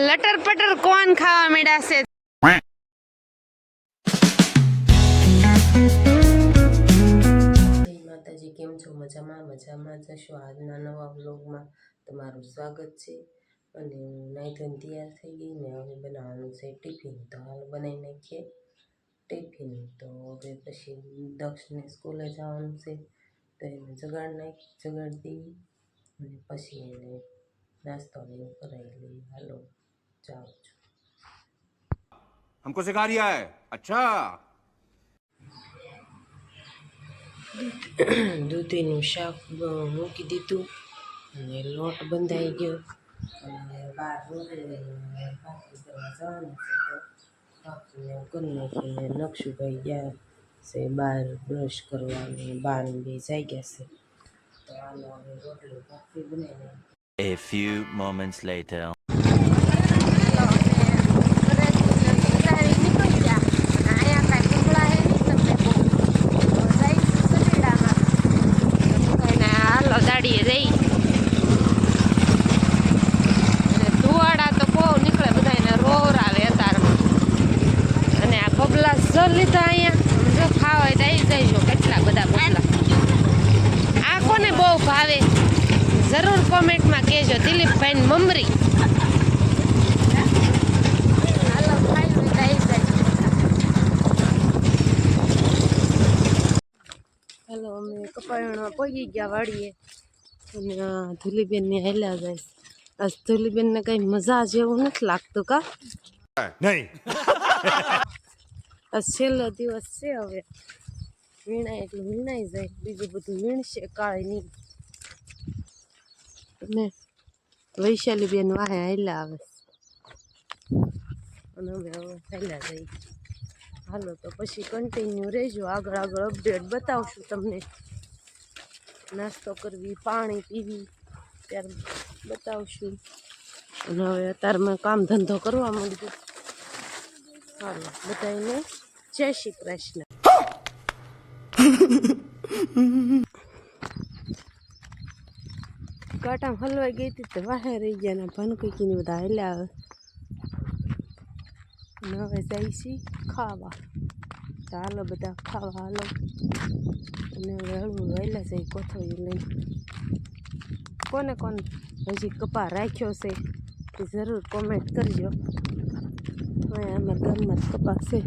Letter पटर कौन खावा मीडा से માતાજી કેમ છો? મજામાં જશો? આજના નવા વ્લોગમાં તમારું સ્વાગત છે. અને હું નાઈ ધોઈને તૈયાર થઈ ગઈ ને હવે બનાવવાનું છે ટિફિન. તો હાલ બનાવી નાખીએ ટિફિન. તો હવે પછી દક્ષને સ્કૂલે જવાનું છે તો એને જગાડી દઈએ અને પછી એને નાસ્તો ને એવું કરાવી લઈએ. હાલો જાઉં છું. हमको सिखा रिया है अच्छा। દૂધીનું શાક મૂકી દીધું અને લોટ બંધાઈ ગયો અને બહાર ભાખરી કરવા જવાનું છે તો ભાખરીને કરી નાખીને નકશુભાઈ ગયા છે બહાર બ્રશ કરવા અને બહાર બે જાગ્યા છે તો હાલો હવે રોટલી ભાખરી બનાવી. A few moments later. દાડીએ જઈ ધુવાડા તો બહુ નીકળે બધાને રોર આવે અતારમાં. અને આ બબલા સર લીધા અહીંયા જો ખાવા દઈ જઈજો કેટલા બધા બબલા. આ કોને બહુ ભાવે જરૂર કોમેન્ટમાં કહેજો. દિલીપભાઈ મમરી હાલો ખાઈ દઈ જાય. હાલો અમે કપાયણમાં પહોંચી ગયા વાડીએ અને ધુલીબેનને હેલા જાય. આજ ધુલીબેનને કઈ મજા જેવું નથી લાગતું કા नहीं આ છેલ્લો દિવસ છે. હવે વીણાય એટલે વીણાઈ જાય, બીજું બધું વીણશે કાળે નહીં. અને વૈશાલીબેન વાહે હેલા આવે અને અમે હવે હેલા જઈએ. હાલો તો પછી કન્ટિન્યુ રહેજો, આગળ અપડેટ બતાવશું તમને. નાસ્તો કરવી, પાણી પીવી ત્યારે બતાવશું. અને હવે અત્યારમાં કામ ધંધો કરવા માંડ્યું. હાલો બધાને જય શ્રી કૃષ્ણ. કાંટામાં હલવાઈ ગઈ હતી તો વાહે રહી ગયા ને ભનકીને બધા હેલ્યા આવે. અને હવે જાય છે ખાવા. તો હાલો બધા ખાવા હાલો. અને હવે હળવું વહેલા જાય કોથળીઓ લઈને. કોને કોને હજી કપા રાખ્યો છે તે જરૂર કોમેન્ટ કરજો. અહીંયા અમારા ગામમાં કપા છે,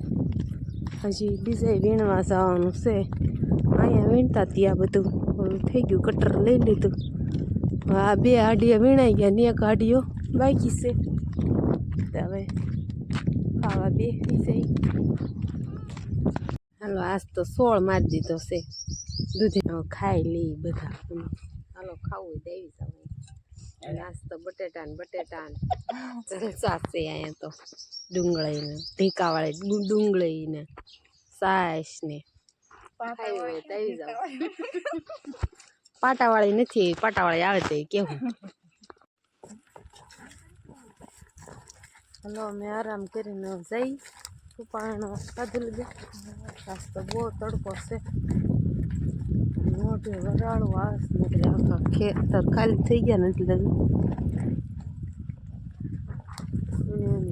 હજી બીજા વીણવા જવાનું છે. અહીંયા વીણતા ત્યાં બધું થઈ ગયું, કટર લઈ લીધું. આ બે આડિયા વીણાઈ ગયા ને એક આડિયો બાકી છે. હવે ખાવા બેસી જાય. હાલો આજ તો 16 મારી દીધો છે દૂધી. ખાઈ લઈ બધા. હાલો ખાવું દેવી જવાનું. આજ તો બટેટા ને જલસા છે અહીંયા તો. ડુંગળીને ઢીકાવાળી ડુંગળીને સાસ ને ખાઈ હોય દેવી જાવ. પાટાવાળી નથી, પાટાવાળી આવે તો કેવું. હલો અમે આરામ કરીને જઈ ઉપાણો કાધું લીધું. આજ તો બહુ તડકો છે, મોઢે વરાળું આવે છે. આખા ખેતર ખાલી થઈ ગયા ને એટલે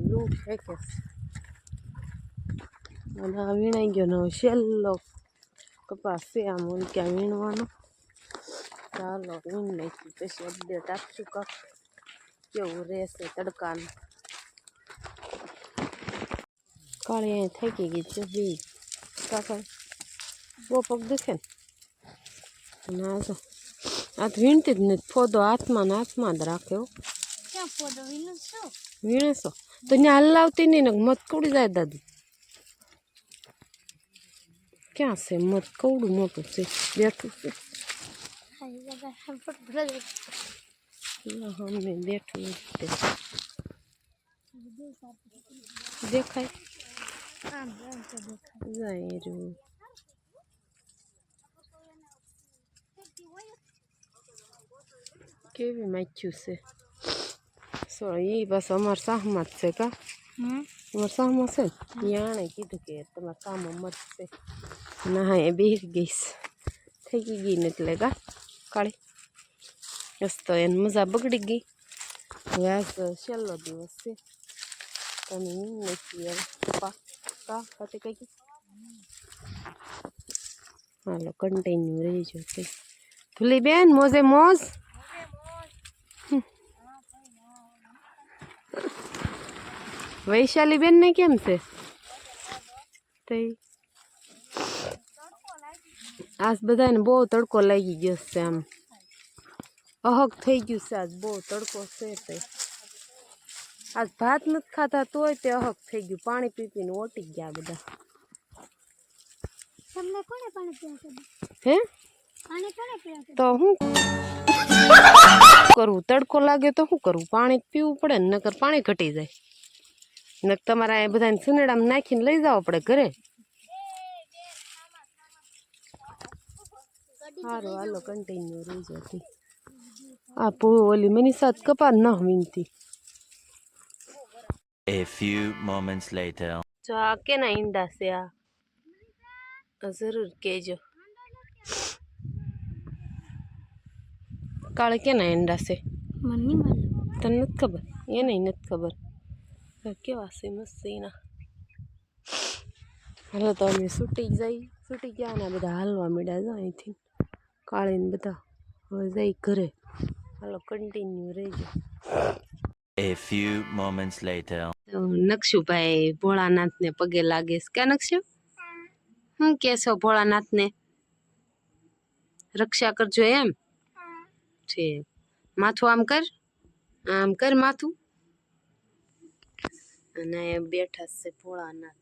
લૂ ફેંકે છે. અને આ વીણાઈ ગયો ને છેલ્લો કપાસ છે આમ ક્યાં વીણવાનો. ચાલો વીણ નાખી પછી અપડેટ આપશું કાંક કેવું રહેશે તડકાનું. કાળી અહીં થાકી ગઈ છે બી કાકા બહુ પગ દુખે ને. અને આ તો આ તો વીણતી જ નથી. ફોદો હાથમાં જ રાખ્યો. વીણે છો તો ત્યાં હલાવતી નહીં ને મત કવડી જાય દાદુ. ક્યાં છે મત? કવડું મોટું છે બેઠું છે. અમે બેઠું દેખાય જાય રહ્યું. કેવી માચ્યું છે. એ બસ અમારા સાહમાં જ છે કા? અમારા સાહમાં છે ને આણે કીધું કે તમારા સામમાં મત છે. ના હા એ બેસી ગઈશ થઈ ગઈ ને એટલે કા કાળી બસ તો એને મજા બગડી ગઈ. વ્યાસ છેલ્લો દિવસ છે તમે નથી હવે કા કા ખાતે કઈ હાલો કન્ટિન્યુ રહીજો તે ભૂલી બેન મોજે મોજ વૈશાલી બેન ને કેમ છે તે આજ બધાને બહુ તડકો લાગી ગયો છે આમ અહક થઈ ગયું છે આજ બહુ તડકો છે તે આજ ભાત નથી ખાતા તોય તે અહક થઈ ગયું પાણી પી પીને ઓટી ગયા બધા તમને કોને પાણી પીવા હે પાણી કોને પીવા તો હું કરવું તડકો લાગે તો શું કરવું પાણી પીવું પડે ને નકર પાણી ઘટી જાય નકર તમારે આ બધાને સુનેડામાં નાખીને લઈ જવા પડે ઘરે સારું હાલો કન્ટિન્યુ રહી જતી આ ઓલી મનીષા કપા ન વિનતી A few moments later. જો આ કેના ઈંડા છે આ જરૂર કહેજો કાળે કેના ઈંડા છે મમ્મી મને તને નથી ખબર એને નથી ખબર કેવા છે મસ્ત એના હાલો તો અમે છૂટી ગયા ને બધા હાલવા માંડ્યા જો અહીંથી કાળીને બધા હવે જઈ ઘરે હાલો કન્ટિન્યુ રહેજો A few moments later. નકશુભાઈ ભોળાનાથને પગે લાગે છે ક્યાં નકશુ શું કહેશો ભોળાનાથને રક્ષા કરજો એમ છે માથું આમ કર માથું અને બેઠા છે ભોળાનાથ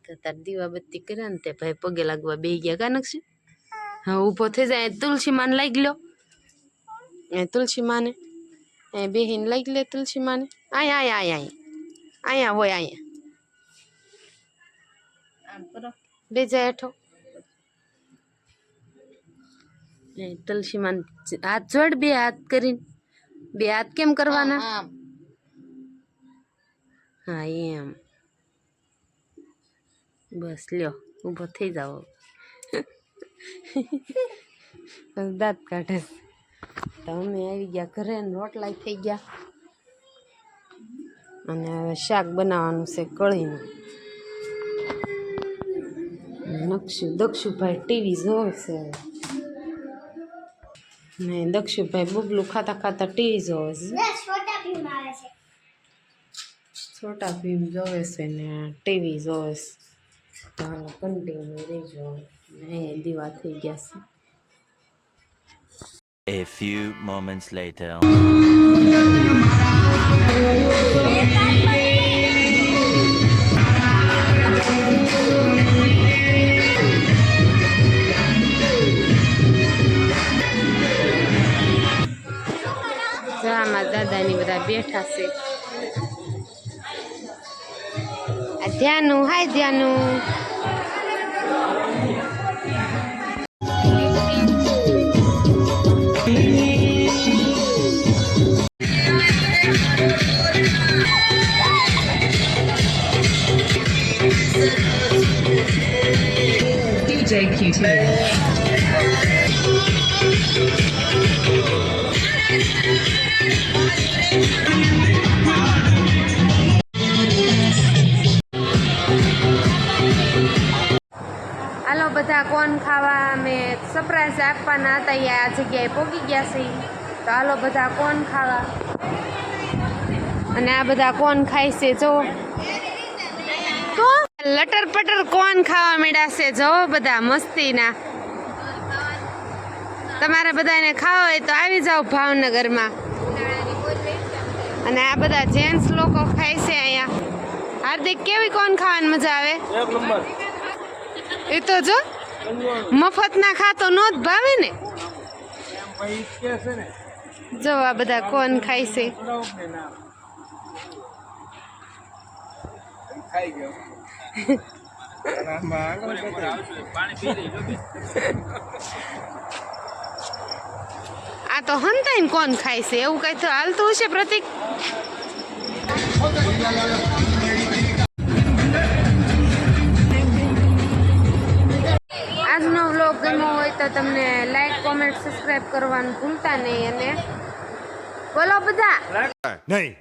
તો તાર દીવાબત્તી કર્યા ને તે ભાઈ પગે લાગવા બેહી ગયા કા નકશુ હા ઊભો થઈ જાય તુલસી માને લાગી લો તુલસી માને બેહીને લાગી લે તુલસી માને અહીંયા હોય અહીંયા બે જાય હેઠો તુલસી માન હાથ જોડ બે હાથ કરીને બે હાથ કેમ કરવાના હા એમ બસ લ્યો ઊભો થઈ જાઓ દાંત કાઢે તો અમે આવી ગયા ઘરે ને રોટલા થઈ ગયા અને હવે શાક બનાવવાનું છે કળીનું દક્ષુભાઈ ટીવી જોવે છે ને દક્ષુભાઈ બબલું ખાતા ખાતા ટીવી જોવે છે છોટા ભીમ આવે છે છોટા ભીમ જોવે છે ને ટીવી જોવે છે તો હાલો કન્ટિન્યુ રહેજો ને દીવા થઈ ગયા છે A few moments later. આમાં દાદાની બધા બેઠા છે આ ધ્યાનું હાય ધ્યાનું DJ QT. હાલો બધા કોણ ખાવા અમે સરપ્રાઈઝ આપવાના હતા એ આ જગ્યાએ પહોંચી ગયા છે તો હાલો બધા કોણ ખાવા અને આ બધા કોણ ખાય છે જો તો લટર પટર કોણ ખાવા માંડ્યા છે જો બધા મસ્તીના તમારે બધાને ખાવા હોય તો આવી જાઓ ભાવનગરમાં અને આ બધા જેન્ટ્સ લોકો ખાય છે અહીંયા હાર્દિક કેવી કોણ ખાવાની મજા આવે એ તો જો મફત ના ખાતો નો જ ભાવે ને જો આ બધા કોણ ખાય છે આ તો હંતાઈને કોણ ખાય છે એવું કઈ તો હાલતું હશે પ્રતિક આજનો વ્લોગ ગમ્યો હોય તો તમને લાઈક કોમેન્ટ સબસ્ક્રાઈબ કરવાનું ભૂલતા નહીં અને બોલો બધા નહીં.